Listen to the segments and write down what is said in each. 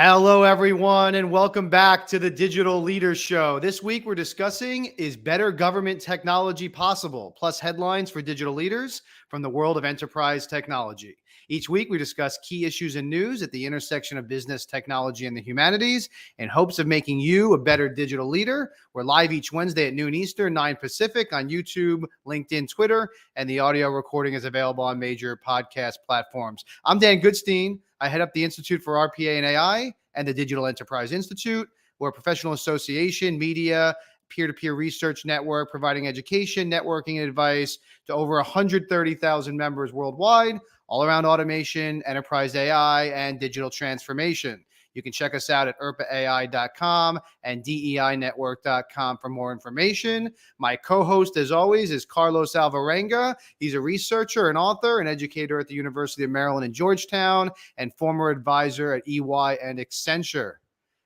Hello, everyone, and welcome back to the Digital Leaders Show. This week, we're discussing Is Better Government Technology Possible? Plus headlines for digital leaders from the world of enterprise technology. Each week, we discuss key issues and news at the intersection of business, technology, and the humanities in hopes of making you a better digital leader. We're live each Wednesday at noon Eastern, 9 Pacific on YouTube, LinkedIn, Twitter, and the audio recording is available on major podcast platforms. I'm Dan Goodstein. I head up the Institute for RPA and AI and the Digital Enterprise Institute. We're a professional association, media, peer-to-peer research network, providing education, networking, and advice to over 130,000 members worldwide, all around automation, enterprise AI, and digital transformation. You can check us out at irpaai.com and deinetwork.com for more information. My co-host, as always, is Carlos Alvarenga. He's a researcher and author and educator at the University of Maryland in Georgetown and former advisor at EY and Accenture.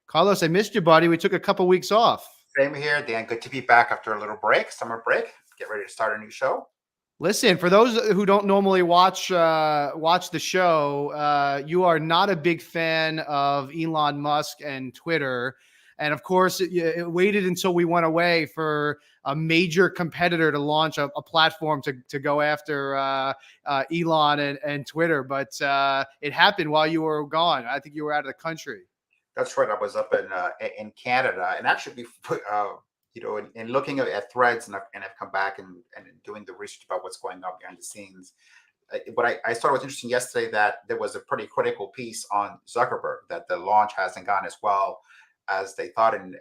Carlos, I missed you, buddy. We took a couple weeks off. Same here, Dan. Good to be back after a little break, summer break. Get ready to start a new show. Listen, for those who don't normally watch the show, you are not a big fan of Elon Musk and Twitter. And of course, it waited until we went away for a major competitor to launch a platform to go after Elon and Twitter. But it happened while you were gone. I think you were out of the country. That's right. I was up in Canada, and actually, in looking at threads, and I've come back and doing the research about what's going on behind the scenes. But I thought it was interesting yesterday that there was a pretty critical piece on Zuckerberg, that the launch hasn't gone as well as they thought, and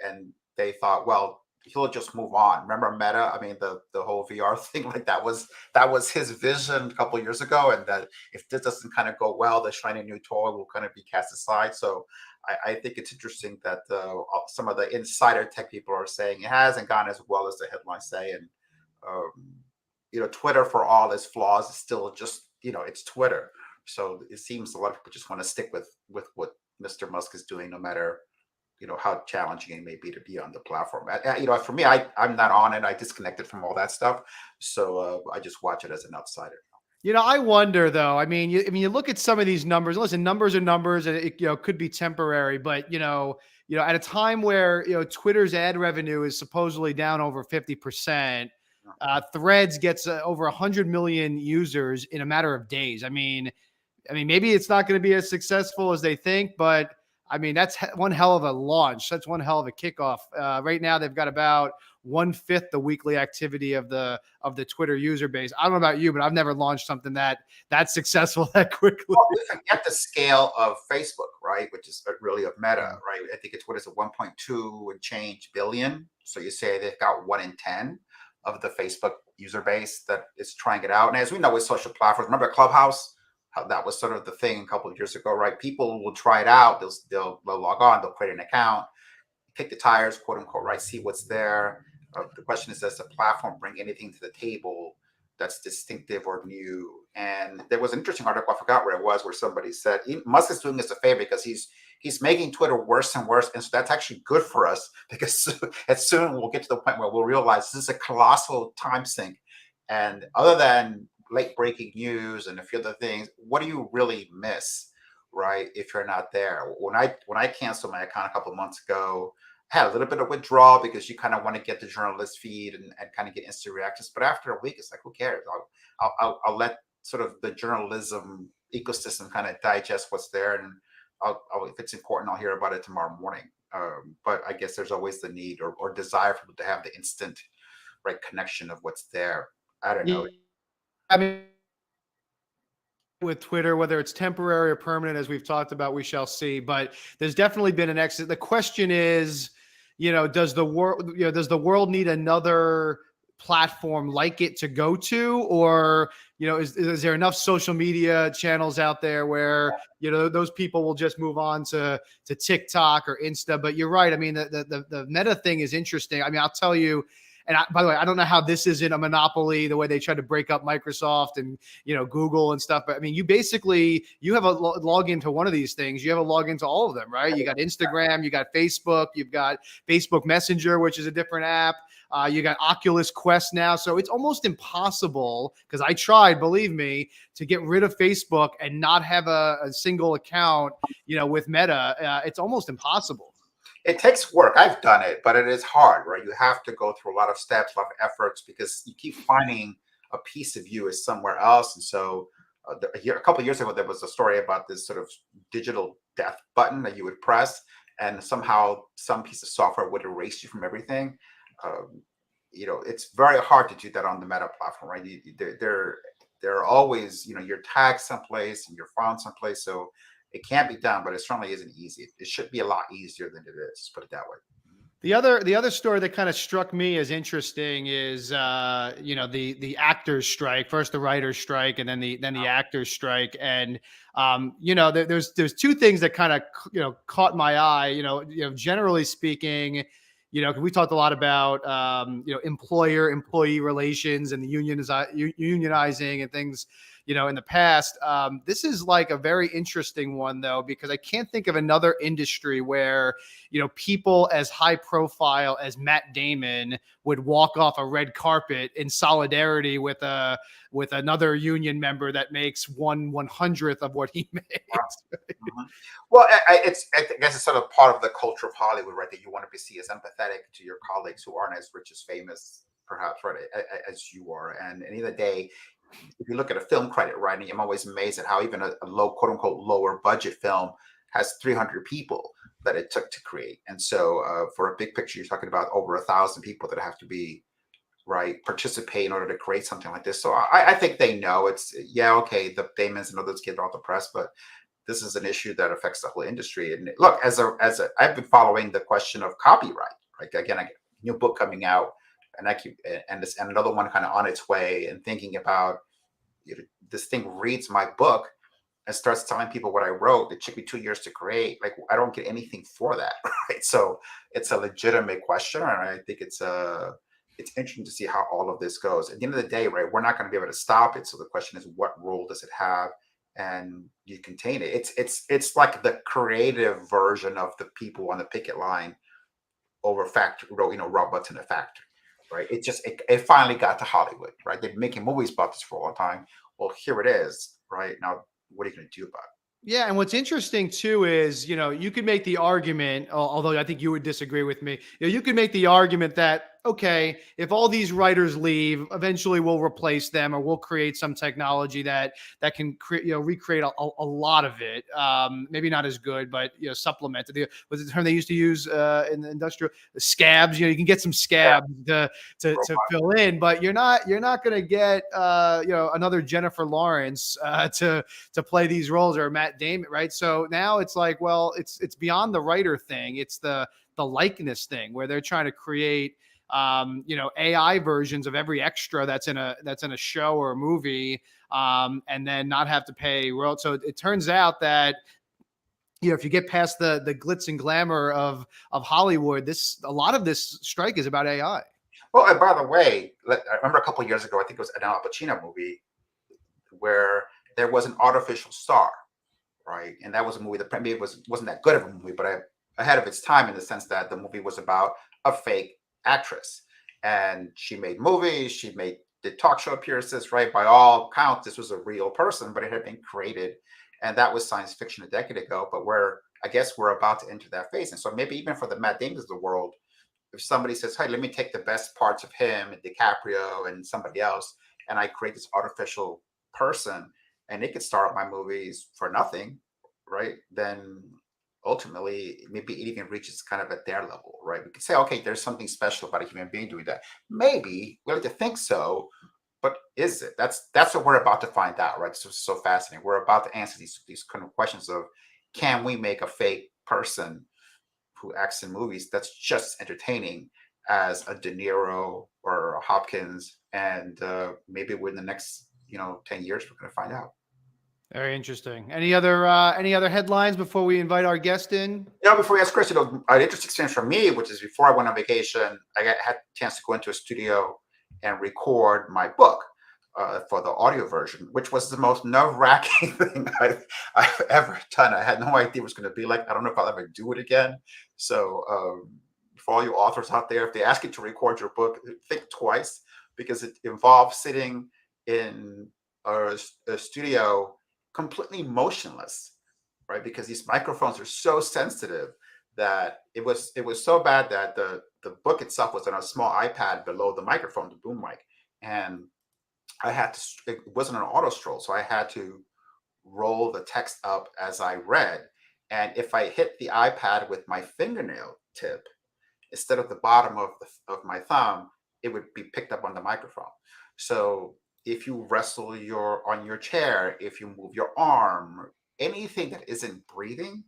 they thought, well, he'll just move on. Remember Meta? I mean, the whole VR thing, like that was his vision a couple of years ago, and that if this doesn't kind of go well, the shiny new toy will kind of be cast aside. So I think it's interesting that some of the insider tech people are saying it hasn't gone as well as the headlines say, and Twitter, for all its flaws, is still just it's Twitter. So it seems a lot of people just want to stick with what Mr. Musk is doing, no matter how challenging it may be on the platform. For me, I'm not on it. I disconnected from all that stuff, so I just watch it as an outsider. I wonder though. I mean, you look at some of these numbers. Listen, numbers are numbers, and it could be temporary. But at a time where Twitter's ad revenue is supposedly down over 50%, Threads gets over 100 million users in a matter of days. I mean, maybe it's not going to be as successful as they think, but I mean, that's one hell of a launch. That's one hell of a kickoff. Right now, they've got about 1/5 the weekly activity of the Twitter user base. I don't know about you, but I've never launched something that successful that quickly. Well, we forget the scale of Facebook, right? Which is really of Meta, right? I think what is it, 1.2 and change billion. So you say they've got 1 in 10 of the Facebook user base that is trying it out. And as we know with social platforms, remember Clubhouse? How that was sort of the thing a couple of years ago, right? People will try it out. They'll log on. They'll create an account, kick the tires, quote unquote, right? See what's there. The question is, does the platform bring anything to the table that's distinctive or new? And there was an interesting article, I forgot where it was, where somebody said Musk is doing us a favor because he's making Twitter worse and worse, and so that's actually good for us because soon we'll get to the point where we'll realize this is a colossal time sink. And other than late breaking news and a few other things, what do you really miss, right, if you're not there? When I canceled my account a couple of months ago, I had a little bit of withdrawal because you kind of want to get the journalist feed and kind of get instant reactions. But after a week, it's like, who cares? I'll let sort of the journalism ecosystem kind of digest what's there, and if it's important, I'll hear about it tomorrow morning. But I guess there's always the need or desire for people to have the instant right connection of what's there. I don't know. I mean, with Twitter, whether it's temporary or permanent, as we've talked about, we shall see. But there's definitely been an exit. The question is, does the world need another platform like it to go to, or is there enough social media channels out there where those people will just move on to TikTok or Insta? But you're right. I mean, the Meta thing is interesting. I mean, I'll tell you, and by the way, I don't know how this isn't a monopoly the way they tried to break up Microsoft and Google and stuff. But I mean, you have a login to one of these things. You have a login to all of them, right? You got Instagram, you got Facebook, you've got Facebook Messenger, which is a different app. You got Oculus Quest now. So it's almost impossible, because I tried, believe me, to get rid of Facebook and not have a single account, with Meta. It's almost impossible. It takes work. I've done it, but it is hard, right? You have to go through a lot of steps, a lot of efforts, because you keep finding a piece of you is somewhere else. And so a couple of years ago, there was a story about this sort of digital death button that you would press, and somehow some piece of software would erase you from everything. Um, it's very hard to do that on the Meta platform, right? They're always, you're tagged someplace and you're found someplace. So it can be done, but it certainly isn't easy. It should be a lot easier than it is. Put it that way. The other story that kind of struck me as interesting is the actors strike. First the writers strike, and then the actors strike. And there's two things that kind of caught my eye. Generally speaking, 'cause we talked a lot about employer-employee relations and the unionizing and things in the past. This is like a very interesting one, though, because I can't think of another industry where people as high profile as Matt Damon would walk off a red carpet in solidarity with another union member that makes 1/100th of what he makes. Mhm. Well, I guess it's sort of part of the culture of Hollywood, right? That you want to be seen as empathetic to your colleagues who aren't as rich as famous, perhaps, right, as you are. And at the end of the day, if you look at a film credit, right, I'm always amazed at how even a low, quote unquote, lower budget film has 300 people that it took to create. And so for a big picture, you're talking about over 1,000 people that have to be right participate in order to create something like this. So I think they know it's, yeah, okay, the Damons and others get off the press, but this is an issue that affects the whole industry. And look, I've been following the question of copyright. Right, again, I get a new book coming out, and I keep and another one kind of on its way, and thinking about this thing reads my book and starts telling people what I wrote. It took me 2 years to create. Like, I don't get anything for that, right? So it's a legitimate question, and I think it's interesting to see how all of this goes. At the end of the day, right, we're not going to be able to stop it. So the question is, what role does it have, and you contain it? It's like the creative version of the people on the picket line over factory, robots in a factory, right? It finally got to Hollywood, right? They've been making movies about this for a long time. Well, here it is, right? Now, what are you going to do about it? Yeah, and what's interesting too is, you could make the argument, although I think you would disagree with me. You could make the argument that, okay, if all these writers leave, eventually we'll replace them, or we'll create some technology that can recreate a lot of it. Maybe not as good, but supplement it. Was the term they used to use in the industrial, the scabs? You can get some Yeah, scabs to fill in, but you're not going to get another Jennifer Lawrence to play these roles, or Matt Damon, right? So now it's like, well, it's beyond the writer thing. It's the likeness thing, where they're trying to create AI versions of every extra that's in a show or a movie, and then not have to pay royalties. So it turns out that if you get past the glitz and glamour of Hollywood, a lot of this strike is about AI. Well, and by the way, I remember a couple of years ago, I think it was an Al Pacino movie where there was an artificial star, right? And that was a movie that maybe wasn't that good of a movie, but ahead of its time, in the sense that the movie was about a fake actress, and she made movies, did talk show appearances, right? By all counts, this was a real person, but it had been created, and that was science fiction a decade ago. But I guess we're about to enter that phase, and so maybe even for the Matt Damons of the world, if somebody says, "Hey, let me take the best parts of him and DiCaprio and somebody else, and I create this artificial person, and it could star up my movies for nothing," right? Then ultimately, maybe it even reaches kind of at their level, right? We could say, okay, there's something special about a human being doing that. Maybe we like to think so, but is it? That's what we're about to find out, right? So fascinating. We're about to answer these kind of questions of, can we make a fake person who acts in movies that's just entertaining as a De Niro or a Hopkins? And maybe within the next 10 years, we're going to find out. Very interesting. Any other headlines before we invite our guest in? Before we ask Chris, an interesting experience for me, which is before I went on vacation, had a chance to go into a studio and record my book for the audio version, which was the most nerve-wracking thing I've ever done. I had no idea it was going to be like. I don't know if I'll ever do it again. So for all you authors out there, if they ask you to record your book, think twice, because it involves sitting in a studio completely motionless, right? Because these microphones are so sensitive that it was so bad that the book itself was on a small iPad below the microphone, the boom mic, and I had to. It wasn't an auto scroll, so I had to roll the text up as I read. And if I hit the iPad with my fingernail tip instead of the bottom of my thumb, it would be picked up on the microphone. So if you wrestle on your chair, if you move your arm, anything that isn't breathing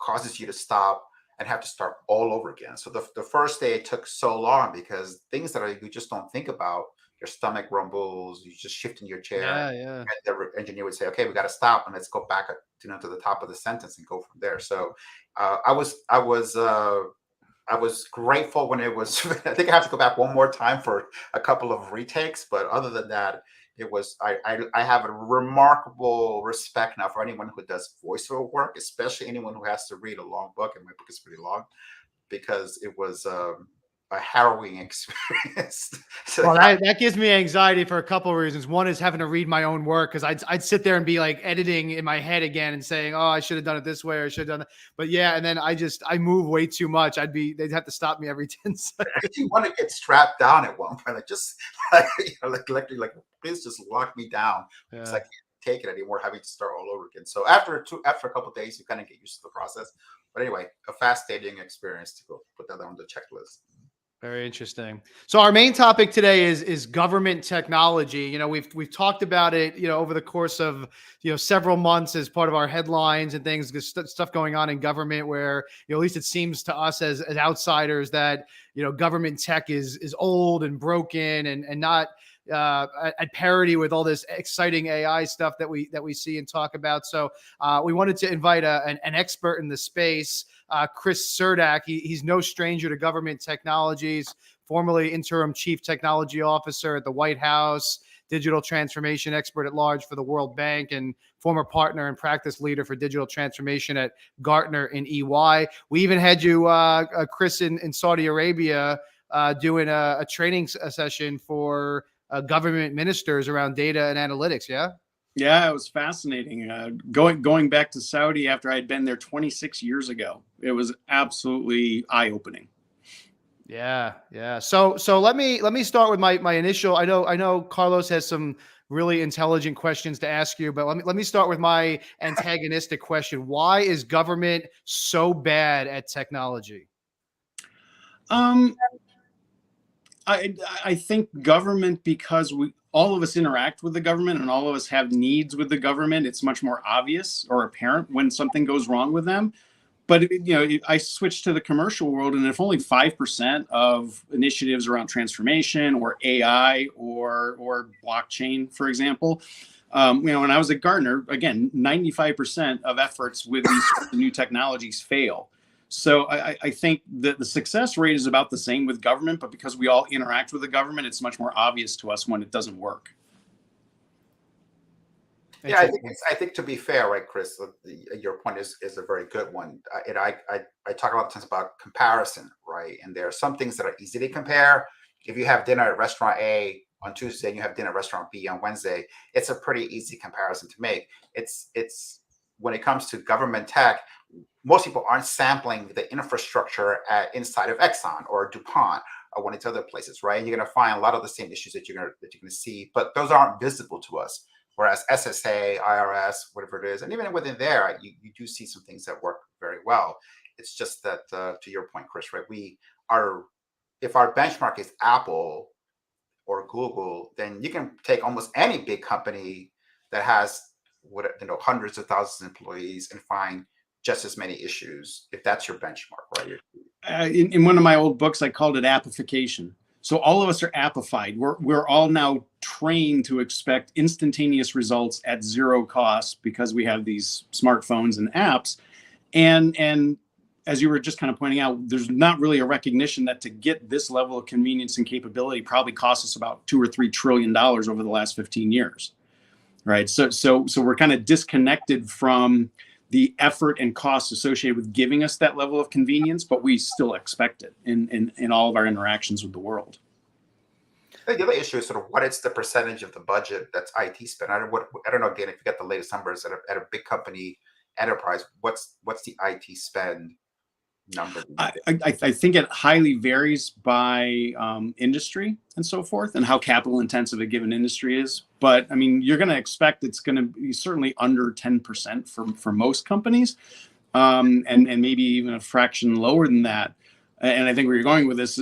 causes you to stop and have to start all over again. So the first day it took so long because things that you just don't think about, your stomach rumbles, you just shift in your chair, Yeah, yeah. and the engineer would say, "Okay, we got to stop and let's go back to the top of the sentence and go from there." So I was grateful when it was. I think I have to go back one more time for a couple of retakes, but other than that, it was. I have a remarkable respect now for anyone who does voiceover work, especially anyone who has to read a long book, and my book is pretty long, because it was a harrowing experience. So Well, that gives me anxiety for a couple of reasons. One is having to read my own work because I'd sit there and be like editing in my head again and saying, "Oh, I should have done it this way or I should have done it." But yeah, and then I move way too much. They'd have to stop me every 10 seconds. you want to get strapped down at one point, like just like like please just lock me down because I Yeah. can't take it anymore, having to start all over again. So after a couple of days, you kind of get used to the process. But anyway, a fascinating experience to go put that on the checklist. Very interesting. So our main topic today is government technology. We've talked about it, over the course of, several months as part of our headlines and things, stuff going on in government where, at least it seems to us as outsiders that, government tech is old and broken and not at parity with all this exciting AI stuff that we see and talk about. So we wanted to invite an expert in the space, Chris Surdak. He's no stranger to government technologies, formerly interim chief technology officer at the White House, digital transformation expert at large for the World Bank, and former partner and practice leader for digital transformation at Gartner in EY. We even had you, Chris, in Saudi Arabia doing a training session for government ministers around data and analytics. Yeah. Yeah, it was fascinating. Going back to Saudi after I'd been there 26 years ago, it was absolutely eye-opening. Yeah, yeah. So let me start with my initial. I know Carlos has some really intelligent questions to ask you, but let me start with my antagonistic question. Why is government so bad at technology? Um, I think government, because all of us interact with the government and all of us have needs with the government, it's much more obvious or apparent when something goes wrong with them. But I switched to the commercial world, and if only 5% of initiatives around transformation or AI or blockchain, for example, when I was at Gartner, again, 95% of efforts with these new technologies fail. So I think that the success rate is about the same with government, but because we all interact with the government, it's much more obvious to us when it doesn't work. Yeah, I think to be fair, right, Chris, your point is a very good one. I talk a lot of times about comparison, right? And there are some things that are easy to compare. If you have dinner at restaurant A on Tuesday and you have dinner at restaurant B on Wednesday, it's a pretty easy comparison to make. It's when it comes to government tech, most people aren't sampling the infrastructure inside of Exxon or DuPont or one of these other places, right? And you're going to find a lot of the same issues that you're going to see, but those aren't visible to us. Whereas SSA, IRS, whatever it is, and even within there, you do see some things that work very well. It's just that, to your point, Chris, right? If our benchmark is Apple or Google, then you can take almost any big company that has hundreds of thousands of employees and find just as many issues if that's your benchmark, right? In one of my old books, I called it appification. So all of us are appified. We're all now trained to expect instantaneous results at zero cost because we have these smartphones and apps. And as you were just kind of pointing out, there's not really a recognition that to get this level of convenience and capability probably costs us about $2 or $3 trillion over the last 15 years, right? So we're kind of disconnected from the effort and costs associated with giving us that level of convenience, but we still expect it in all of our interactions with the world. The other issue is sort of what is the percentage of the budget that's IT spend. I don't know, Dan, if you got the latest numbers at a big company enterprise, what's the IT spend number? I think it highly varies by industry and so forth, and how capital intensive a given industry is. But I mean, you're going to expect it's going to be certainly under 10% for most companies, and maybe even a fraction lower than that. And I think where you're going with this,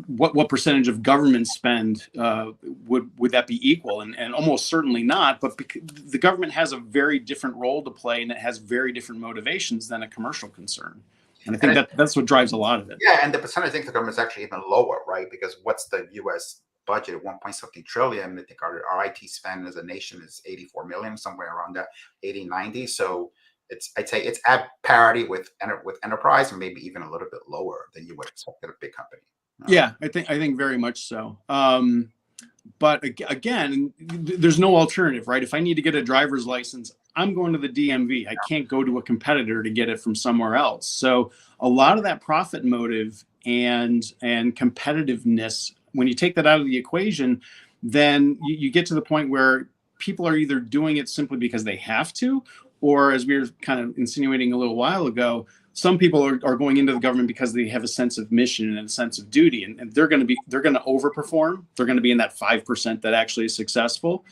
what percentage of government spend would that be equal? And almost certainly not. But the government has a very different role to play, and it has very different motivations than a commercial concern. And I think that's what drives a lot of it. Yeah, and the percentage I think the government is actually even lower, right? Because what's the U.S. budget, 1 point something trillion? I think our IT spend as a nation is 84 million, somewhere around that, 80, 90. So I'd say it's at parity with enterprise, and maybe even a little bit lower than you would expect at a big company. Yeah, I think very much so. But again, there's no alternative, right? If I need to get a driver's license, I'm going to the DMV. I can't go to a competitor to get it from somewhere else. So a lot of that profit motive and competitiveness, when you take that out of the equation, then you get to the point where people are either doing it simply because they have to, or as we were kind of insinuating a little while ago, some people are going into the government because they have a sense of mission and a sense of duty, and they're going to overperform. They're going to be in that 5% that actually is successful.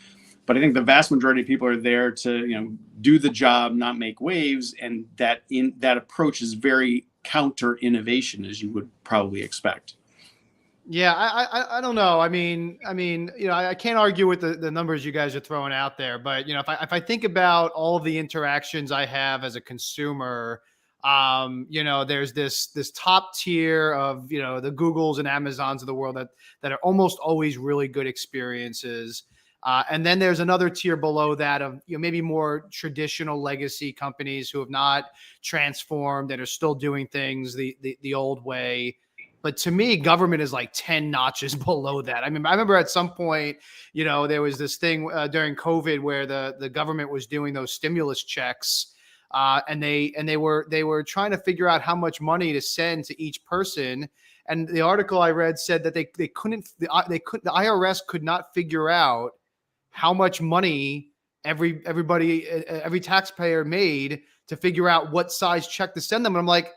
But I think the vast majority of people are there to, do the job, not make waves, and that approach is very counter innovation, as you would probably expect. Yeah, I don't know. I mean, I can't argue with the numbers you guys are throwing out there, but if I think about all of the interactions I have as a consumer, there's this top tier of the Googles and Amazons of the world that are almost always really good experiences. And then there's another tier below that of maybe more traditional legacy companies who have not transformed and are still doing things the old way. But to me, government is like 10 notches below that. I mean, I remember at some point, there was this thing during COVID where the government was doing those stimulus checks, and they were trying to figure out how much money to send to each person. And the article I read said that the IRS could not figure out how much money every taxpayer made to figure out what size check to send them. And I'm like,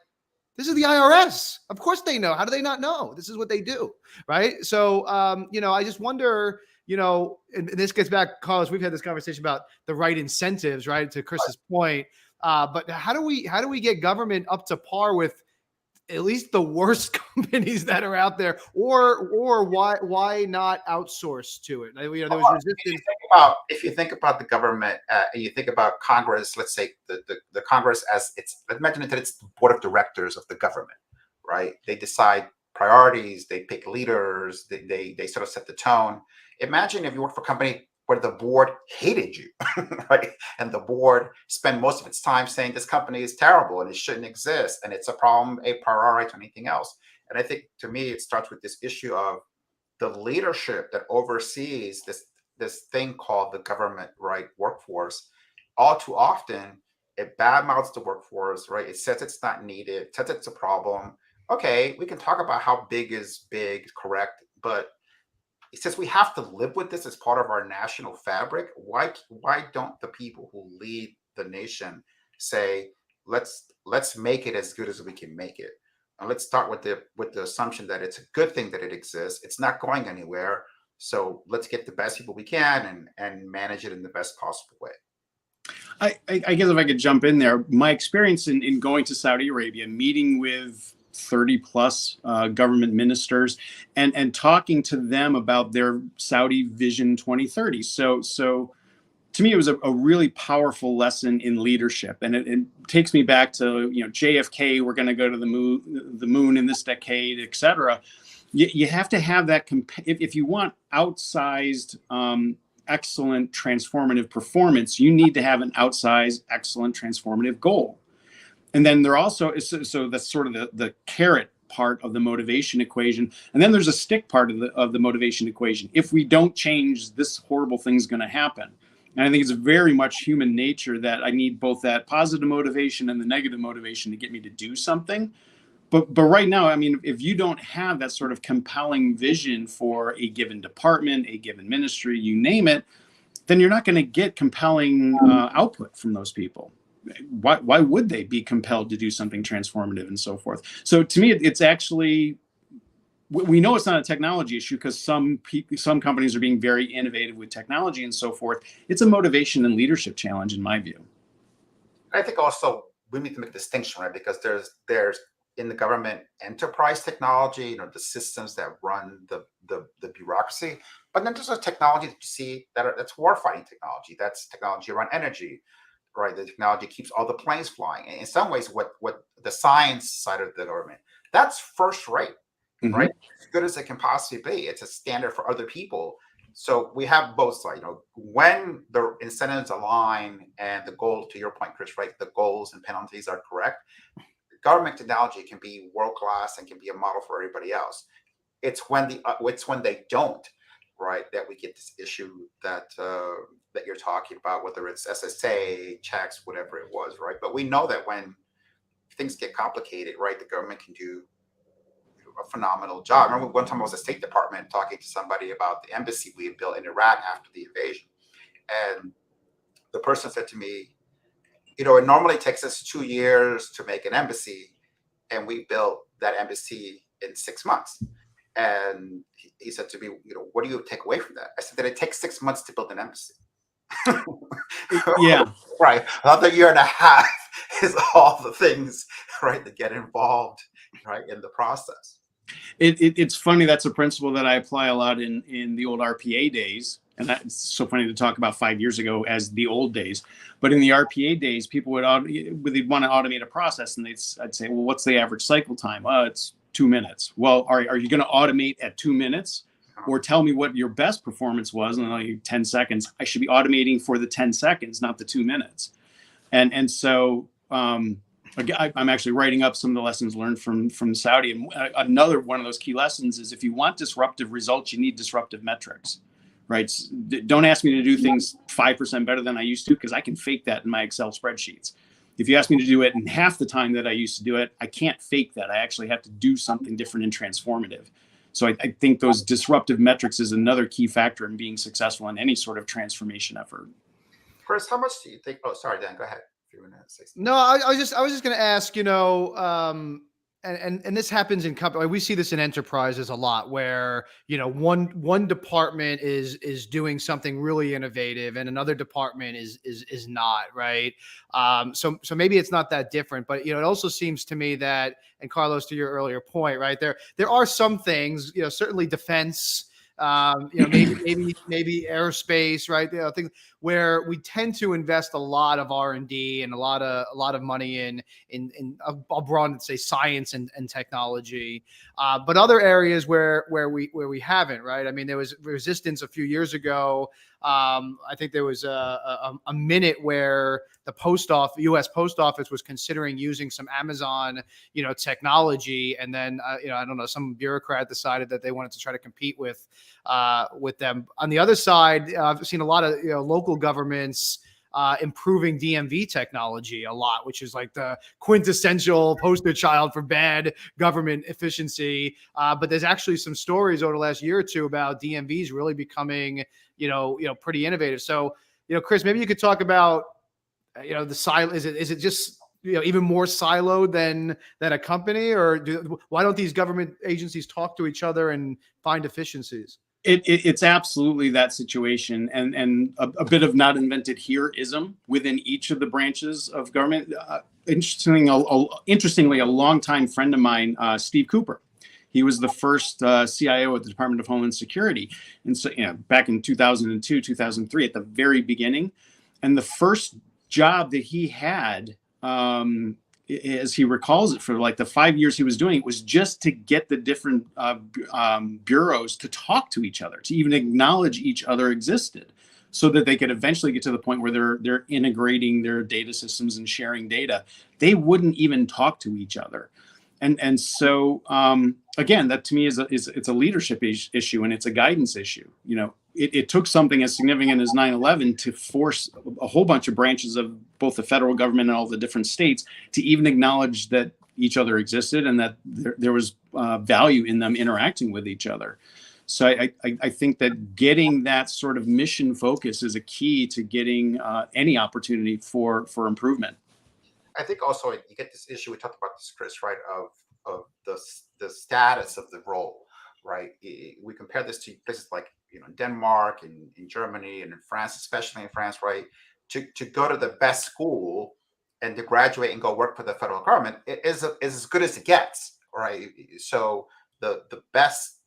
this is the IRS. Of course they know. How do they not know? This is what they do, right? So, I just wonder, and this gets back, Carlos, we've had this conversation about the right incentives, right? To Chris's point. But how do we get government up to par with at least the worst companies that are out there, or why not outsource to it? There was resistance. If you think about the government, and you think about Congress, let's say the Congress let's imagine that it's the board of directors of the government, right? They decide priorities, they pick leaders, they sort of set the tone. Imagine if you work for a company where the board hated you, right? And the board spent most of its time saying this company is terrible and it shouldn't exist and it's a problem, a priority to anything else. And I think, to me, it starts with this issue of the leadership that oversees this thing called the government, right, workforce. All too often, it badmouths the workforce, right? It says it's not needed, says it's a problem. Okay, we can talk about how big is big, correct, but since we have to live with this as part of our national fabric, why don't the people who lead the nation say, let's make it as good as we can make it? And let's start with the assumption that it's a good thing that it exists. It's not going anywhere. So let's get the best people we can and manage it in the best possible way. I guess if I could jump in there, my experience in going to Saudi Arabia, meeting with 30 plus government ministers and talking to them about their Saudi Vision 2030. So to me, it was a really powerful lesson in leadership. And it takes me back to, JFK, we're going to go to the moon in this decade, et cetera. You have to have that. If you want outsized, excellent transformative performance, you need to have an outsized, excellent transformative goal. And then there also is, so that's sort of the carrot part of the motivation equation. And then there's a stick part of the motivation equation. If we don't change, this horrible thing's going to happen. And I think it's very much human nature that I need both that positive motivation and the negative motivation to get me to do something. But right now, I mean, if you don't have that sort of compelling vision for a given department, a given ministry, you name it, then you're not going to get compelling output from those people. Why would they be compelled to do something transformative and so forth? So to me, it's actually, we know it's not a technology issue because some companies are being very innovative with technology and so forth. It's a motivation and leadership challenge, in my view. I think also we need to make a distinction, right? Because there's in the government enterprise technology, you know, the systems that run the bureaucracy, but then there's a technology that you see that's warfighting technology. That's technology around energy, right? The technology keeps all the planes flying. And in some ways, what the science side of the government, that's first rate, right? As good as it can possibly be. It's a standard for other people. So we have both sides. You know, when the incentives align and the goal, to your point, Chris, right? The goals and penalties are correct. Government technology can be world class and can be a model for everybody else. It's when they don't, right, that we get this issue that that you're talking about, whether it's SSA checks, whatever it was, right? But we know that when things get complicated, right, the government can do a phenomenal job. I remember one time I was at the State Department talking to somebody about the embassy we had built in Iraq after the invasion, and the person said to me, you know, it normally takes us 2 years to make an embassy, and we built that embassy in 6 months. And he said to me, you know, what do you take away from that? I said that it takes 6 months to build an embassy. Yeah. Right. Another year and a half is all the things, right, that get involved, right, in the process. It's funny. That's a principle that I apply a lot in the old RPA days. And that's so funny to talk about 5 years ago as the old days. But in the RPA days, people they'd want to automate a process, and I'd say, well, what's the average cycle time? It's 2 minutes. Well, are you going to automate at 2 minutes? Or tell me what your best performance was, and I'll give you 10 seconds. I should be automating for the 10 seconds, not the 2 minutes. And so I'm actually writing up some of the lessons learned from Saudi. And another one of those key lessons is if you want disruptive results, you need disruptive metrics. Right? Don't ask me to do things 5% better than I used to, because I can fake that in my Excel spreadsheets. If you ask me to do it in half the time that I used to do it, I can't fake that. I actually have to do something different and transformative. So I think those disruptive metrics is another key factor in being successful in any sort of transformation effort. Chris, how much do you think? Oh, sorry, Dan, go ahead. If you want to say something. No, I was just going to ask, you know, and this happens in company. We see this in enterprises a lot, where, you know, one department is doing something really innovative and another department is not, right? So maybe it's not that different, but, you know, it also seems to me that, and Carlos, to your earlier point, right, there are some things, you know, certainly defense, you know, maybe aerospace, right? You know, things where we tend to invest a lot of R&D and a lot of money in I'll broaden, say, science and technology, but other areas where we haven't, right? I mean, there was resistance a few years ago. I think there was a minute where the U.S. Post Office was considering using some Amazon, you know, technology, and then you know, I don't know, some bureaucrat decided that they wanted to try to compete with them. On the other side, I've seen a lot of, you know, local governments improving DMV technology a lot, which is like the quintessential poster child for bad government efficiency. But there's actually some stories over the last year or two about DMVs really becoming, you know, pretty innovative. So, you know, Chris, maybe you could talk about, you know, the silo. Is it just, you know, even more siloed than a company, or why don't these government agencies talk to each other and find efficiencies? It's absolutely that situation, and a bit of not invented here-ism within each of the branches of government. Interestingly, a longtime friend of mine, Steve Cooper, he was the first CIO at the Department of Homeland Security, and so, you know, back in 2002, 2003, at the very beginning, and the first job that he had as he recalls it, for like the 5 years he was doing it, was just to get the different bureaus to talk to each other, to even acknowledge each other existed, so that they could eventually get to the point where they're integrating their data systems and sharing data. They wouldn't even talk to each other. And so again, that to me is it's a leadership issue, and it's a guidance issue. It took something as significant as 9/11 to force a whole bunch of branches of both the federal government and all the different states to even acknowledge that each other existed, and that there was value in them interacting with each other. So I think that getting that sort of mission focus is a key to getting any opportunity for improvement. I think also you get this issue, we talked about this, Chris, right, of the status of the role, right? We compare this to places like Denmark and in Germany and in France, especially in France, right? To go to the best school and to graduate and go work for the federal government is as good as it gets, right? So the best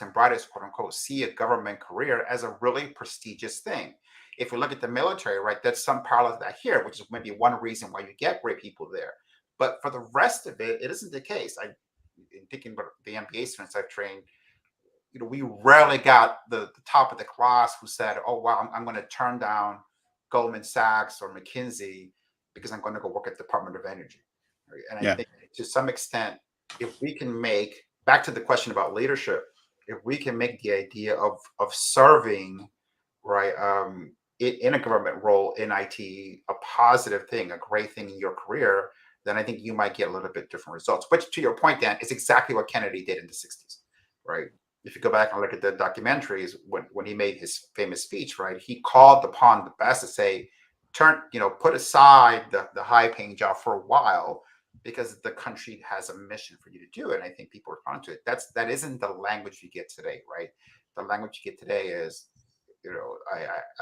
and brightest, quote unquote, see a government career as a really prestigious thing. If we look at the military, right, that's some parallel to that here, which is maybe one reason why you get great people there. But for the rest of it, it isn't the case. In thinking about the MBA students I've trained, we rarely got the top of the class who said, "Oh wow, I'm going to turn down Goldman Sachs or McKinsey because I'm going to go work at the Department of Energy." Right? And I think to some extent, if we can make, back to the question about leadership, if we can make the idea of serving, right, in a government role in IT a positive thing, a great thing in your career, then I think you might get a little bit different results. Which, to your point, Dan, is exactly what Kennedy did in the 60s, right? If you go back and look at the documentaries, when he made his famous speech, right, he called upon the best to say, put aside the high paying job for a while, because the country has a mission for you to do it. And I think people respond to it. That isn't the language you get today, right? The language you get today is,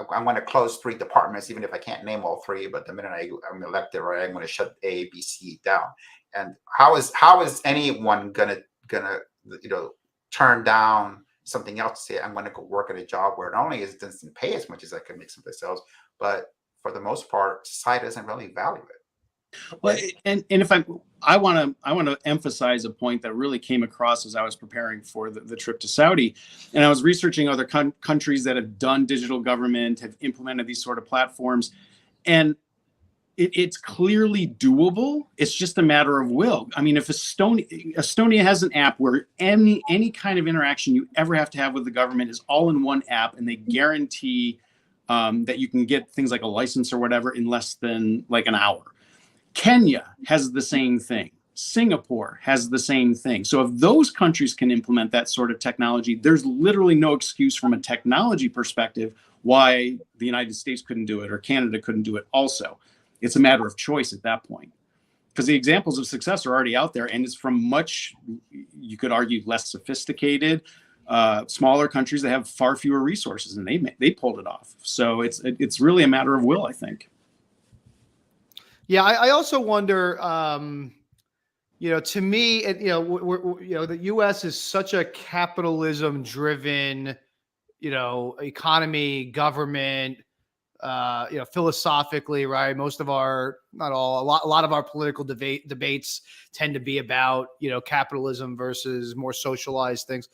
I'm going to close 3 departments, even if I can't name all 3. But the minute I'm elected, right, I'm going to shut A, B, C down. And how is anyone gonna turn down something else to say I'm going to go work at a job where not only is it doesn't pay as much as I could make someplace else, but for the most part, society doesn't really value it. Well, and if I want to emphasize a point that really came across as I was preparing for the trip to Saudi, and I was researching other countries that have done digital government, have implemented these sort of platforms, and it's clearly doable. It's just a matter of will. I mean, if Estonia has an app where any kind of interaction you ever have to have with the government is all in one app, and they guarantee that you can get things like a license or whatever in less than like an hour. Kenya has the same thing. Singapore has the same thing. So if those countries can implement that sort of technology, there's literally no excuse from a technology perspective why the United States couldn't do it or Canada couldn't do it also. It's a matter of choice at that point, because the examples of success are already out there, and it's from much, you could argue, less sophisticated, smaller countries that have far fewer resources, and they pulled it off. So it's really a matter of will, I think. Yeah, I also wonder, to me, the U.S. is such a capitalism-driven, economy, government, philosophically, right? Most of our, not all, a lot of our political debates tend to be about, capitalism versus more socialized things.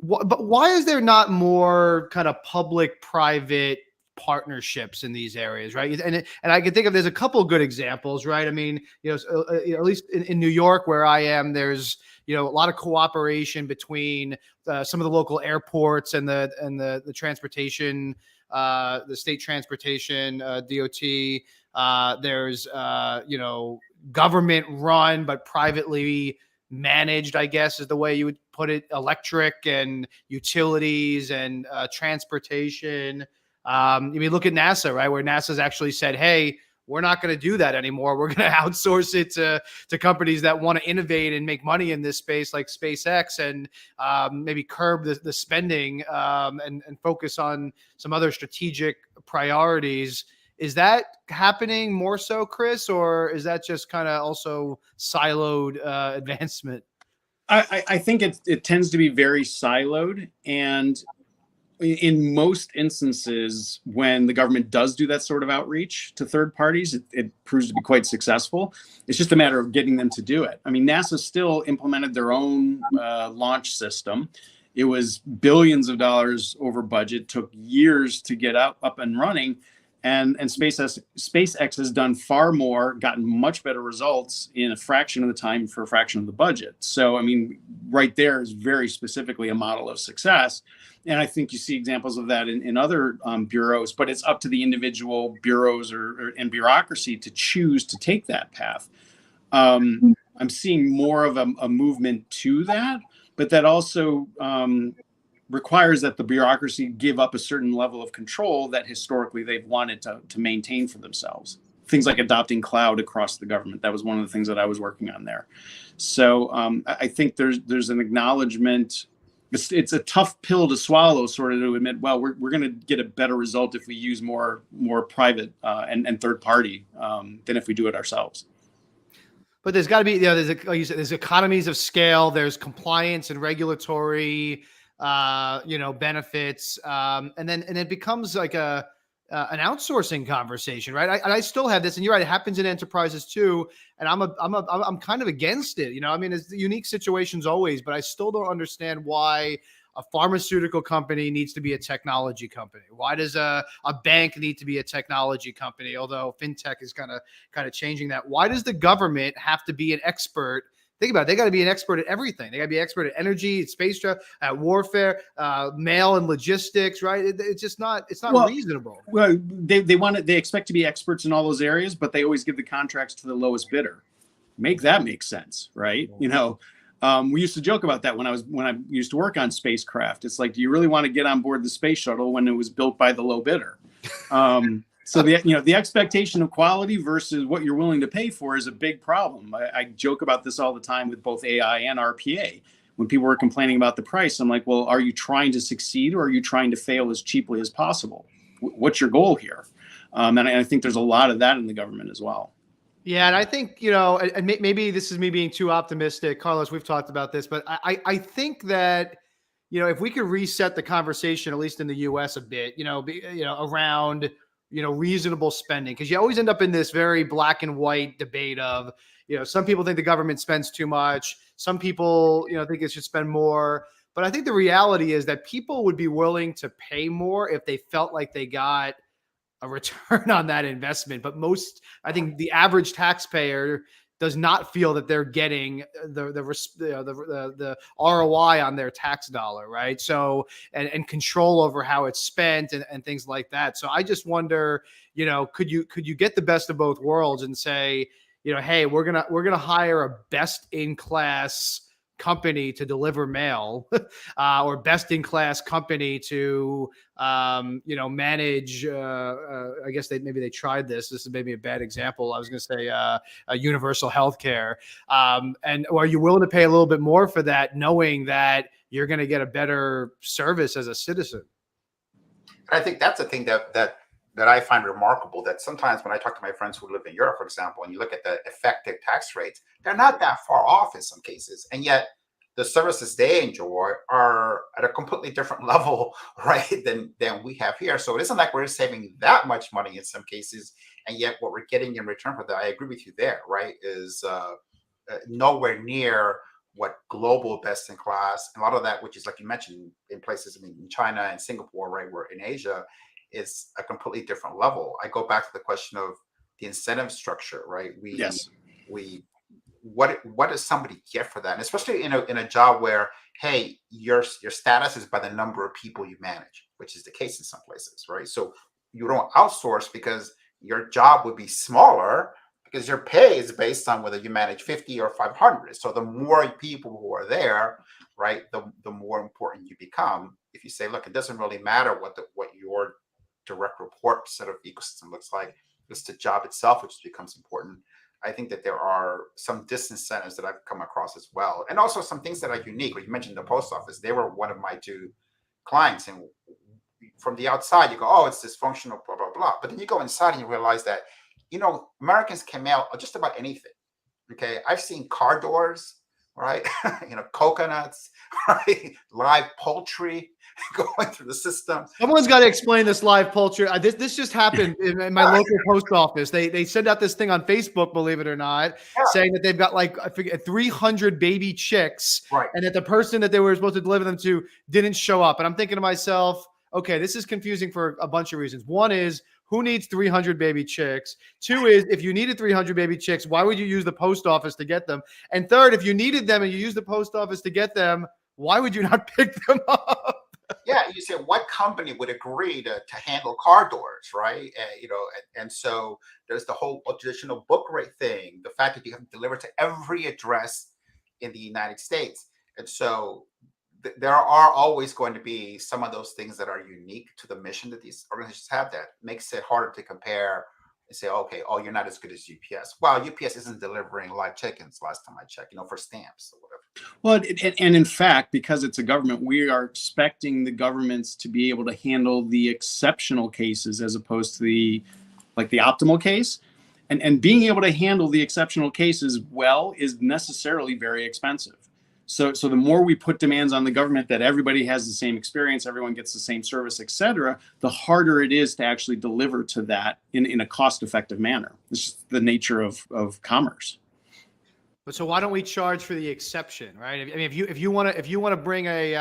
But why is there not more kind of public-private partnerships in these areas, right? And I can think of, there's a couple of good examples, right? I mean, at least in New York where I am, there's a lot of cooperation between some of the local airports and the transportation, the state transportation, DOT. There's government run but privately managed, I guess is the way you would put it, electric and utilities and transportation. Look at NASA, right? Where NASA's actually said, hey, we're not going to do that anymore. We're going to outsource it to companies that want to innovate and make money in this space, like SpaceX, and maybe curb the spending and focus on some other strategic priorities. Is that happening more so, Chris, or is that just kind of also siloed advancement? I think it tends to be very siloed, and in most instances, when the government does do that sort of outreach to third parties, it proves to be quite successful. It's just a matter of getting them to do it. I mean, NASA still implemented their own launch system. It was billions of dollars over budget, took years to get up and running. And SpaceX has done far more, gotten much better results in a fraction of the time for a fraction of the budget. So, I mean, right there is very specifically a model of success. And I think you see examples of that in other bureaus, but it's up to the individual bureaus and bureaucracy to choose to take that path. I'm seeing more of a movement to that, but that also requires that the bureaucracy give up a certain level of control that historically they've wanted to maintain for themselves. Things like adopting cloud across the government. That was one of the things that I was working on there. So I think there's an acknowledgement. It's a tough pill to swallow, sort of, to admit, well, we're going to get a better result if we use more private and third party than if we do it ourselves. But there's got to be, like you said, there's economies of scale, there's compliance and regulatory benefits, and then it becomes like an outsourcing conversation, right? I still have this, and you're right, it happens in enterprises too, and I'm kind of against it. I mean, it's unique situations always, but I still don't understand why a pharmaceutical company needs to be a technology company. Why does a bank need to be a technology company? Although fintech is kind of changing that. Why does the government have to be an expert? Think about it. They got to be an expert at everything. They got to be an expert at energy, at space travel, at warfare, mail and logistics, right? It's just not. It's not reasonable. Well, they expect to be experts in all those areas, but they always give the contracts to the lowest bidder. Make that make sense, right? We used to joke about that when I used to work on spacecraft. It's like, do you really want to get on board the space shuttle when it was built by the low bidder? So the expectation of quality versus what you're willing to pay for is a big problem. I joke about this all the time with both AI and RPA. When people were complaining about the price, I'm like, well, are you trying to succeed or are you trying to fail as cheaply as possible? What's your goal here? And I think there's a lot of that in the government as well. Yeah, and I think, and maybe this is me being too optimistic. Carlos, we've talked about this, but I think that, if we could reset the conversation, at least in the US a bit, around, reasonable spending, because you always end up in this very black and white debate of, some people think the government spends too much. Some people, think it should spend more. But I think the reality is that people would be willing to pay more if they felt like they got a return on that investment. But I think the average taxpayer does not feel that they're getting the ROI on their tax dollar, right? So, and control over how it's spent and things like that. So I just wonder, could you get the best of both worlds and say, hey, we're gonna hire a best in class company to deliver mail, or best in class company to manage. I guess maybe they tried this. This is maybe a bad example. I was going to say a universal health care. And are you willing to pay a little bit more for that, knowing that you're going to get a better service as a citizen? I think that's a thing that I find remarkable, that sometimes when I talk to my friends who live in Europe, for example, and you look at the effective tax rates, they're not that far off in some cases. And yet the services they enjoy are at a completely different level, right, than we have here. So it isn't like we're saving that much money in some cases. And yet what we're getting in return for that, I agree with you there, right, is nowhere near what global best in class, and a lot of that, which is like you mentioned, in places, in China and Singapore, right, where in Asia, is a completely different level. I go back to the question of the incentive structure, right? What does somebody get for that? And especially in a job where, hey, your status is by the number of people you manage, which is the case in some places, right? So you don't outsource because your job would be smaller, because your pay is based on whether you manage 50 or 500. So the more people who are there, right, the more important you become. If you say, look, it doesn't really matter what your direct report set of ecosystem looks like, it's the job itself which becomes important. I think that there are some disincentives that I've come across as well, and also some things that are unique. Like you mentioned, the post office, they were one of my two clients, and from the outside you go, oh, it's dysfunctional, blah blah blah, but then you go inside and you realize that Americans can mail just about anything. Okay, I've seen car doors, right? Coconuts, right? Live poultry, going through the system. Someone's got to explain this live culture. This just happened in my local post office. They sent out this thing on Facebook, believe it or not, saying that they've got like, I forget, 300 baby chicks, Right. and that the person that they were supposed to deliver them to didn't show up. And I'm thinking to myself, okay, this is confusing for a bunch of reasons. One is, who needs 300 baby chicks? Two is, if you needed 300 baby chicks, why would you use the post office to get them? And third, if you needed them and you used the post office to get them, why would you not pick them up? Yeah, you say what company would agree to handle car doors, right? And so there's the whole traditional book rate thing, the fact that you have to deliver to every address in the United States. And so there are always going to be some of those things that are unique to the mission that these organizations have that makes it harder to compare and say, okay, oh, you're not as good as UPS. Well, UPS isn't delivering live chickens last time I checked, for stamps or whatever. Well, and in fact, because it's a government, we are expecting the governments to be able to handle the exceptional cases as opposed to the optimal case. And being able to handle the exceptional cases well is necessarily very expensive. So the more we put demands on the government that everybody has the same experience, everyone gets the same service, et cetera, the harder it is to actually deliver to that in a cost-effective manner. It's just the nature of commerce. But so why don't we charge for the exception, right? I mean, if you want to bring a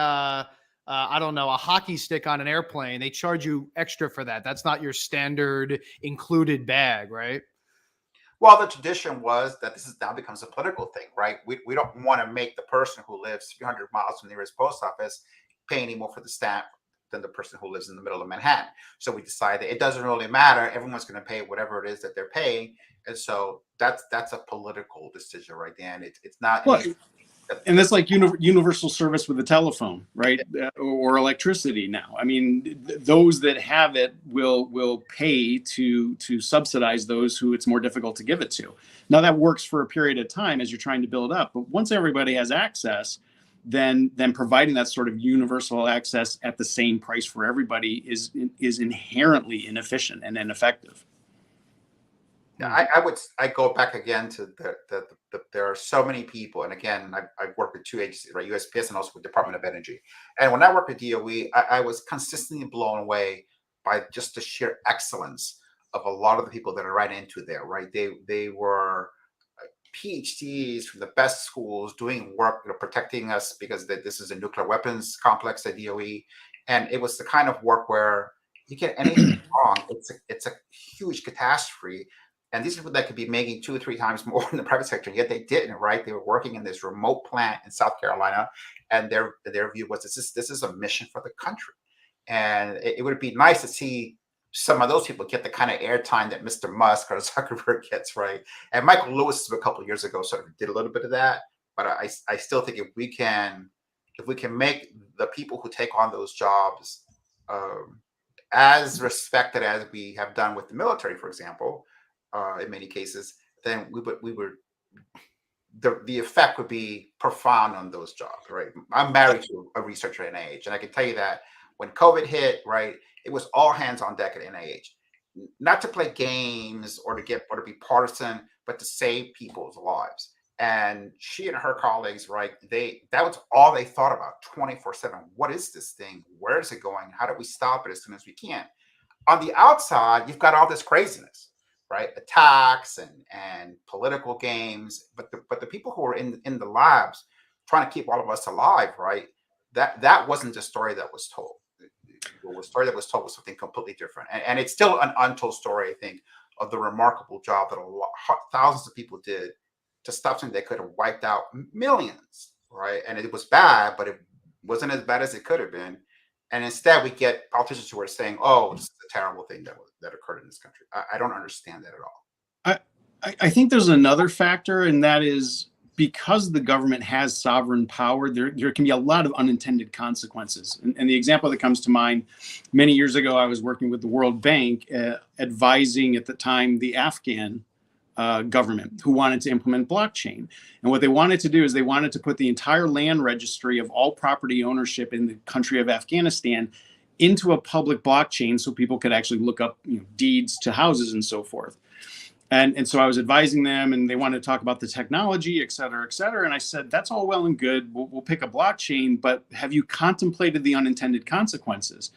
I don't know, a hockey stick on an airplane, they charge you extra for that. That's not your standard included bag, right? Well, the tradition was that this is now becomes a political thing, right? We don't want to make the person who lives 300 miles from the nearest post office pay any more for the stamp than the person who lives in the middle of Manhattan. So we decided it doesn't really matter. Everyone's going to pay whatever it is that they're paying. And so that's a political decision right there. And it's not. Well, and that's like universal service with the telephone, right? Or electricity now. I mean, those that have it will pay to subsidize those who it's more difficult to give it to. Now that works for a period of time as you're trying to build up. But once everybody has access, then providing that sort of universal access at the same price for everybody is inherently inefficient and ineffective. Yeah, I go back again to the there are so many people, and again, I've worked with two agencies, right? USPS and also with Department of Energy. And when I worked with DOE, I was consistently blown away by just the sheer excellence of a lot of the people that are right into there, right? They were PhDs from the best schools doing work, protecting us because this is a nuclear weapons complex at DOE, and it was the kind of work where you get anything wrong, it's a huge catastrophe. And these people that could be making 2 or 3 times more in the private sector, yet they didn't, right? They were working in this remote plant in South Carolina, and their view was this is a mission for the country. And it would be nice to see some of those people get the kind of airtime that Mr. Musk or Zuckerberg gets, right? And Michael Lewis a couple of years ago sort of did a little bit of that, but I still think if we can make the people who take on those jobs as respected as we have done with the military, for example. In many cases, then the effect would be profound on those jobs, right? I'm married to a researcher at NIH, and I can tell you that when COVID hit, right, it was all hands on deck at NIH, not to play games or to be partisan, but to save people's lives. And she and her colleagues, right, that was all they thought about 24/7. What is this thing? Where is it going? How do we stop it as soon as we can? On the outside, you've got all this craziness, right? Attacks and political games, but the people who are in the labs trying to keep all of us alive, right? That wasn't the story that was told. The story that was told was something completely different, and it's still an untold story, I think, of the remarkable job that thousands of people did to stop something that could have wiped out millions, right? And it was bad, but it wasn't as bad as it could have been. And instead, we get politicians who are saying, "Oh, this is a terrible thing that occurred in this country." I don't understand that at all. I think there's another factor, and that is because the government has sovereign power, there can be a lot of unintended consequences. And the example that comes to mind, many years ago, I was working with the World Bank, advising at the time the Afghan government who wanted to implement blockchain. And what they wanted to do is they wanted to put the entire land registry of all property ownership in the country of Afghanistan into a public blockchain so people could actually look up deeds to houses and so forth. And so I was advising them, and they wanted to talk about the technology, et cetera, et cetera. And I said, that's all well and good. We'll pick a blockchain, but have you contemplated the unintended consequences?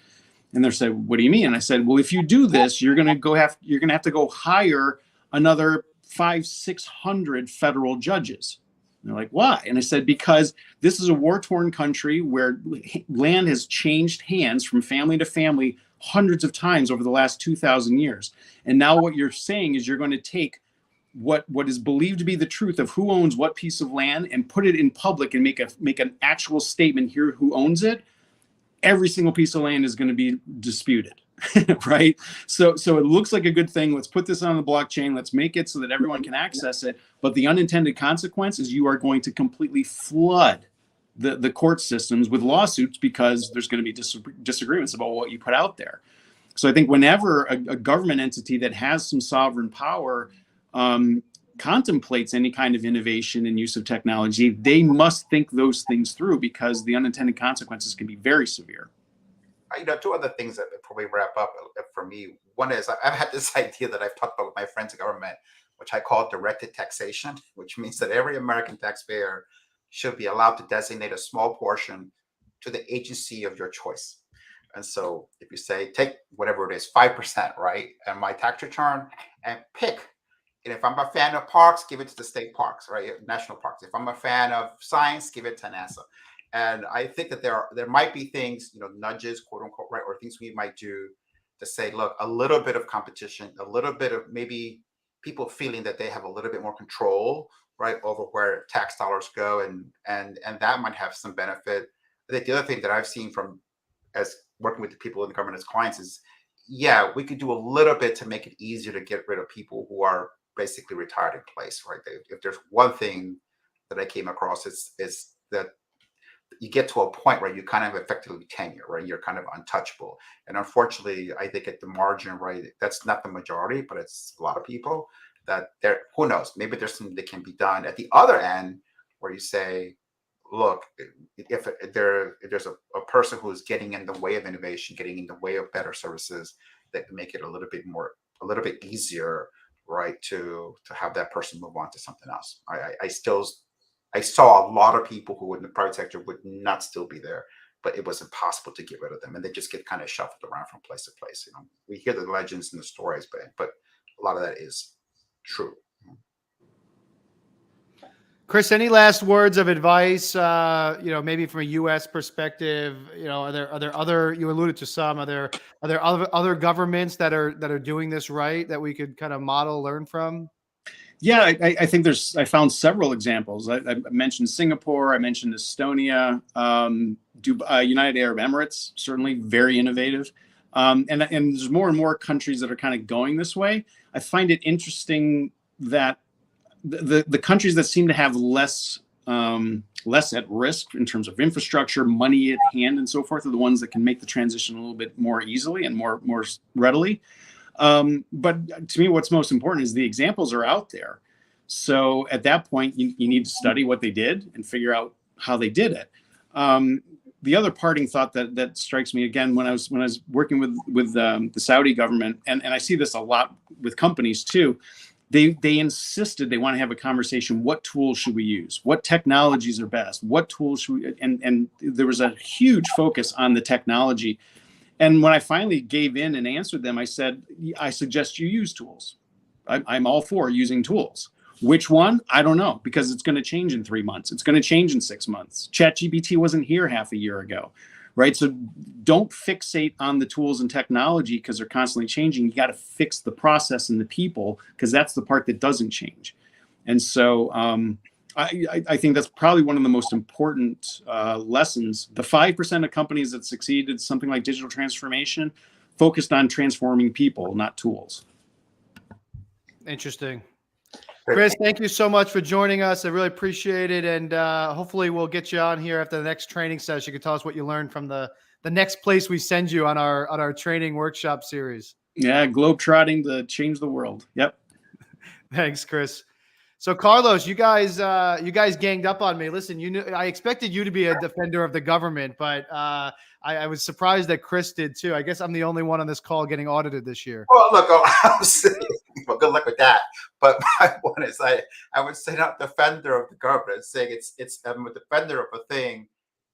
And they said, what do you mean? And I said, well, if you do this, you're going to have to go hire another 500-600 federal judges. And they're like, why? And I said, because this is a war-torn country where land has changed hands from family to family hundreds of times over the last 2,000 years. And now what you're saying is you're going to take what is believed to be the truth of who owns what piece of land and put it in public and make an actual statement here who owns it. Every single piece of land is going to be disputed, right? So it looks like a good thing. Let's put this on the blockchain. Let's make it so that everyone can access it. But the unintended consequence is you are going to completely flood the court systems with lawsuits because there's going to be disagreements about what you put out there. So I think whenever a government entity that has some sovereign power contemplates any kind of innovation and use of technology, they must think those things through because the unintended consequences can be very severe. Two other things that probably wrap up for me. One is I've had this idea that I've talked about with my friends in government, which I call directed taxation, which means that every American taxpayer should be allowed to designate a small portion to the agency of your choice. And so if you say, take whatever it is, 5%, right, and my tax return, and pick. And if I'm a fan of parks, give it to the state parks, right, national parks. If I'm a fan of science, give it to NASA. And I think that there might be things, nudges, quote unquote, right, or things we might do to say, look, a little bit of competition, a little bit of maybe people feeling that they have a little bit more control, right, over where tax dollars go, and that might have some benefit. I think the other thing that I've seen from as working with the people in the government as clients is, yeah, we could do a little bit to make it easier to get rid of people who are basically retired in place, right? If there's one thing that I came across, is that you get to a point where you kind of effectively tenure, right? You're kind of untouchable. And unfortunately, I think at the margin, right, that's not the majority, but it's a lot of people that who knows, maybe there's something that can be done at the other end where you say, look, if there's a person who is getting in the way of innovation, getting in the way of better services, that can make it a little bit easier, right, to have that person move on to something else. I saw a lot of people who in the private sector would not still be there, but it was impossible to get rid of them, and they just get kind of shuffled around from place to place. We hear the legends and the stories, but a lot of that is true. Chris, any last words of advice? Maybe from a U.S. perspective. Are there other? You alluded to some. Are there other governments that are doing this right that we could kind of model, learn from? Yeah, I think I found several examples. I mentioned Singapore. I mentioned Estonia, United Arab Emirates, certainly very innovative. And there's more and more countries that are kind of going this way. I find it interesting that the countries that seem to have less at risk in terms of infrastructure, money at hand, and so forth are the ones that can make the transition a little bit more easily and more readily. But to me, what's most important is the examples are out there. So at that point, you need to study what they did and figure out how they did it. The other parting thought that strikes me again when I was working with the Saudi government, and I see this a lot with companies too. They insisted they want to have a conversation. What tools should we use? What technologies are best? What tools should we? And there was a huge focus on the technology. And when I finally gave in and answered them, I said, I suggest you use tools. I'm all for using tools. Which one? I don't know, because it's going to change in 3 months. It's going to change in 6 months. ChatGPT wasn't here half a year ago, right? So don't fixate on the tools and technology because they're constantly changing. You got to fix the process and the people because that's the part that doesn't change. And so I think that's probably one of the most important lessons. The 5% of companies that succeeded something like digital transformation focused on transforming people, not tools. Interesting. Chris, thank you so much for joining us. I really appreciate it. And hopefully we'll get you on here after the next training session. You can tell us what you learned from the next place we send you on our training workshop series. Yeah, globetrotting to change the world. Yep. Thanks, Chris. So Carlos, you guys ganged up on me. Listen, I expected you to be a defender of the government, but I was surprised that Chris did too. I guess I'm the only one on this call getting audited this year. Well, look, Well, good luck with that. But my one is, I would say not defender of the government, saying I'm a defender of a thing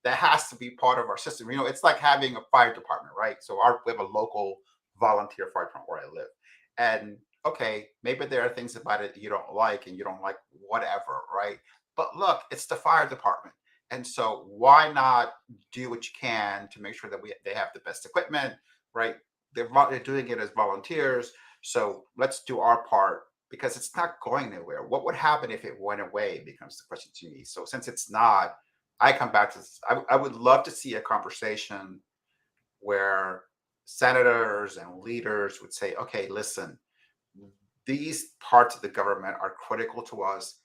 that has to be part of our system. It's like having a fire department, right? So we have a local volunteer fire department where I live, and okay, maybe there are things about it that you don't like, and you don't like whatever, right? But look, it's the fire department, and so why not do what you can to make sure that they have the best equipment, right? They're doing it as volunteers, so let's do our part because it's not going anywhere. What would happen if it went away becomes the question to me. So since it's not, I come back to this. I would love to see a conversation where senators and leaders would say, okay, listen, these parts of the government are critical to us.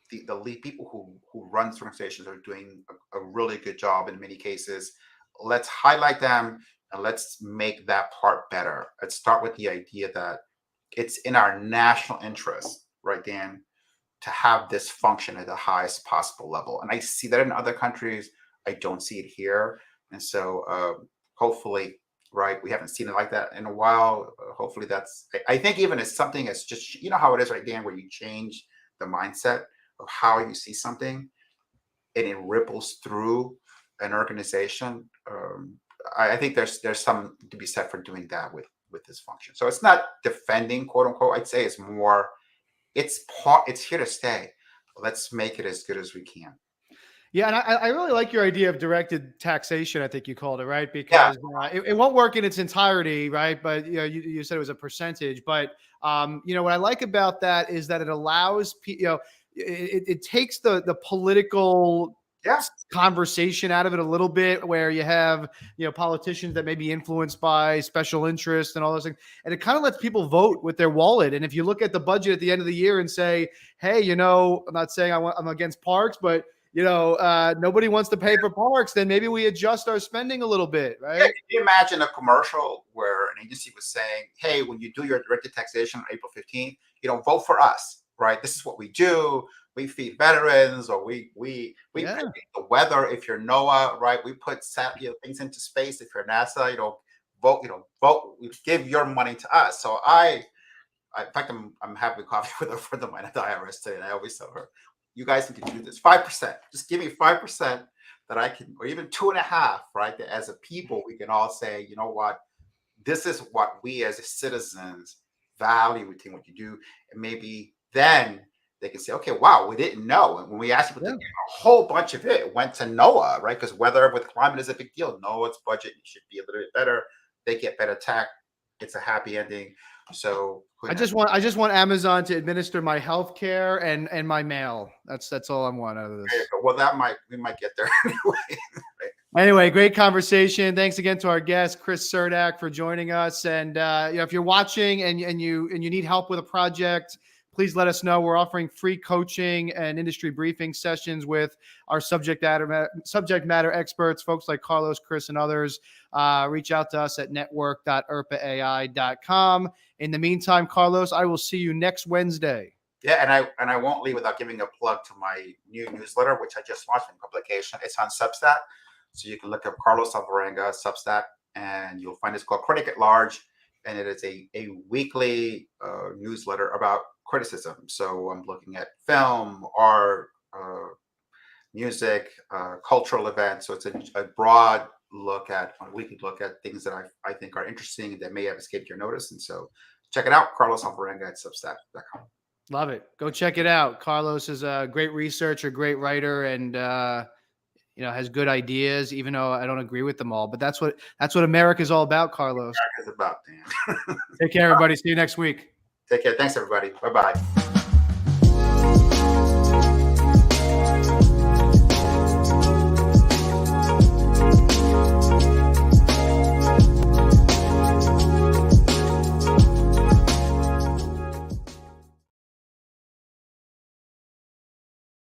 The lead people who run these organizations are doing a really good job in many cases. Let's highlight them and let's make that part better. Let's start with the idea that it's in our national interest, right, Dan, to have this function at the highest possible level. And I see that in other countries. I don't see it here. And so hopefully, right, we haven't seen it like that in a while. Hopefully I think even as something as just, how it is, right, Dan, where you change the mindset of how you see something and it ripples through an organization. I think there's some to be said for doing that with this function. So it's not defending, quote unquote. I'd say it's more, it's here to stay. Let's make it as good as we can. Yeah, and I really like your idea of directed taxation. I think you called it, right? Because it won't work in its entirety, right? But you said it was a percentage. But what I like about that is that it allows it takes the political conversation out of it a little bit, where you have politicians that may be influenced by special interests and all those things, and it kind of lets people vote with their wallet. And if you look at the budget at the end of the year and say, hey, I'm not saying I'm against parks, but nobody wants to pay for parks, then maybe we adjust our spending a little bit, right? Yeah, can you imagine a commercial where an agency was saying, hey, when you do your directed taxation on April 15th, vote for us, right? This is what we do. We feed veterans, or we predict the weather if you're NOAA, right? We put things into space if you're NASA, vote, give your money to us. So in fact, I'm having coffee with a friend of mine at the IRS today, and I always tell her, you guys need to do this 5%. Just give me 5% that I can, or even 2.5%, right? That as a people, we can all say, you know what, this is what we as citizens value within what you do. And maybe then they can say, okay, wow, we didn't know. And when we asked people to give a whole bunch of it went to NOAA, right? Because weather with climate is a big deal. NOAA's budget should be a little bit better. They get better tech. It's a happy ending. So I just want Amazon to administer my health care and my mail. That's all I want out of this. Well, we might get there anyway. Anyway, great conversation. Thanks again to our guest, Chris Surdak, for joining us. And if you're watching and you need help with a project, please let us know. We're offering free coaching and industry briefing sessions with our subject matter experts, folks like Carlos, Chris, and others. Reach out to us at network.irpaai.com. In the meantime, Carlos, I will see you next Wednesday. Yeah, and I won't leave without giving a plug to my new newsletter, which I just launched in publication. It's on Substack, so you can look up Carlos Alvarenga Substack, and you'll find it's called Critic at Large, and it is a weekly newsletter about criticism. So I'm looking at film, art, music, cultural events. So it's a broad weekly look at things that I think are interesting that may have escaped your notice. And so check it out, Carlos Alvarenga at Substack.com. Love it. Go check it out. Carlos is a great researcher, great writer, and has good ideas, even though I don't agree with them all. But that's what America's all about, Carlos. America's about, Dan. Take care, everybody. See you next week. Take care. Thanks, everybody. Bye-bye.